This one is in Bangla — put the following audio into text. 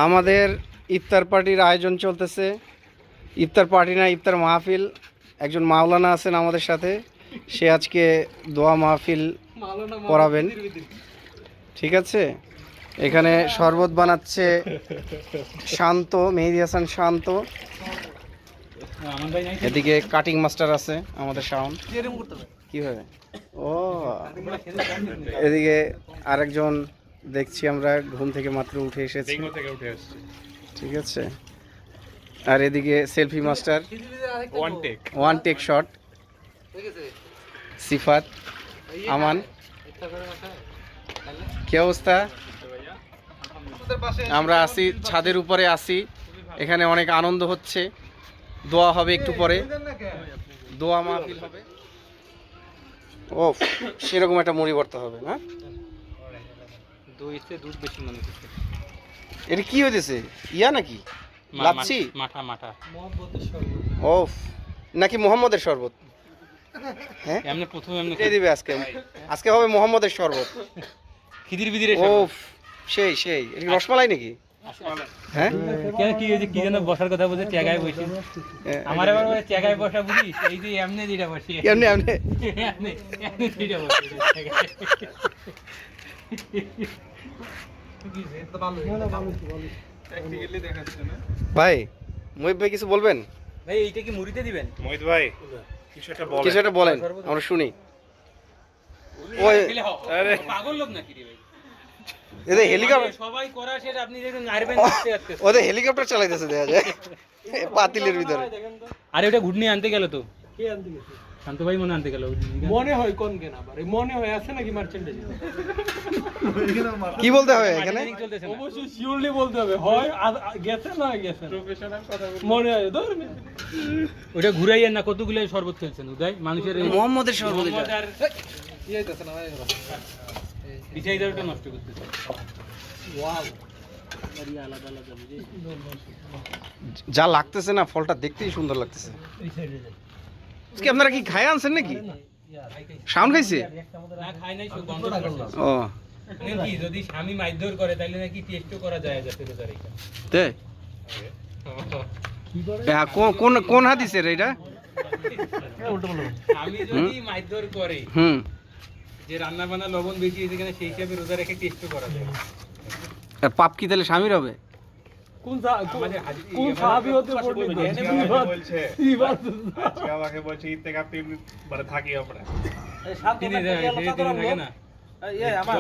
আমাদের ইফতার পার্টির আয়োজন চলতেছে। ইফতার পার্টি না, ইফতার মাহফিল। একজন মাওলানা আছেন আমাদের সাথে, সে আজকে দোয়া মাহফিল পড়াবেন। ঠিক আছে, এখানে শরবত বানাচ্ছে শান্ত, মেহেদি হাসান শান্ত। এদিকে কাটিং মাস্টার আছে আমাদের শাওন। কিভাবে ও, এদিকে আরেকজন দেখছি আমরা ঘুম থেকে মাত্র উঠে এসেছি। ঠিক আছে, আর এদিকে selfie master, one take shot Sifat, Aman. কি অবস্থা? আমরা আছি ছাদের উপরে আছি, এখানে অনেক আনন্দ হচ্ছে। দোয়া হবে একটু পরে, দোয়া মাহফিল হবে। ও, সেরকম একটা মুড়ি ভর্তা হবে না? দুধ বেশি মনে হচ্ছে। এটা কি হয়েছে, ইয়া নাকি লাচ্ছি? মাঠা মাঠা ও, নাকি মোহাম্মদের শরবত? হ্যাঁ, এমনি প্রথমে এমনি কে দিবে আজকে? আজকে হবে মোহাম্মদের শরবত। খিদির বিদির ও সেই সেই, এটা রসমালাই নাকি? হ্যাঁ, কেন কি হয়েছে কি যেন বসার কথা বলছে, চেগায় বসি। আমার আবার বলে চেগায় বসা বুঝিস, এই যে এমনি দিটা বসি, এমনি এমনি এমনি এমনি দিটা বসি। ভাই মহিত ভাই কিছু বলবেন? ভাই এইটা কি মুড়িতে দিবেন? মহিত ভাই কিছু একটা বলেন, আমরা শুনি। ওই আরে পাগল লোক নাকি রে ভাই? এদের হেলিকপ্টার সবাই করা শেষ, আপনি দেখুন আরবেন করতে যাচ্ছে। ওদের হেলিকপ্টার চালাইতেছে দেখা যায় পাতিলের ভিতরে। আরে ওটা ঘুটনি আনতে গেল তো। কে আনতে গেছে? শান্ত ভাই মনে আনতে গেল। মনে হয় কোন কেন আবার মনে হয় আছে নাকি মার্চেন্টেজ? কি বলতে হবে এখানে? অবশ্যই শিওরলি বলতে হবে, হয় গেছে না গেছে। প্রফেশনাল কথা বলতে মনে হয় ধর ওটা ঘুরাইয়েন না। কতগুলো শরবত খেলছেন উদয় মানুষের? মোহাম্মদের শরবত এটা কি হইতাছে না ভাই? বিছাই দাওটা নষ্ট করতেছে। ওয়াও, আরে আলাদা আলাদা বুঝি যা লাগতেছে না, ফলটা দেখতেই সুন্দর লাগতেছে। এই সাইডে যাই। আজকে আপনারা কি খায় আনছেন নাকি? শাওন খাইছে না? খাই নাই, সব বন্ধ করলাম। ও কি যদি স্বামী মাইদর করে তাহলে নাকি টেস্টও করা যায় যাতে তো তারিখা তে কি করে? কোন কোন হাদিসের এটা? উল্টো বলো। আমি যদি মাইদর করে যে রান্না বান্না লবণ বেশি হয়েছে কিনা সেই হিসাবে রোজা রেখে টেস্টও করা যায়। আর পাপ কি তাহলে স্বামীর হবে? কোন সাহাবী হতে বলছে? আজকে আমাকে বলছে ইত্তেকাফ মানে থাকি আমরা। এই 7 দিন থাকে না, এই আমার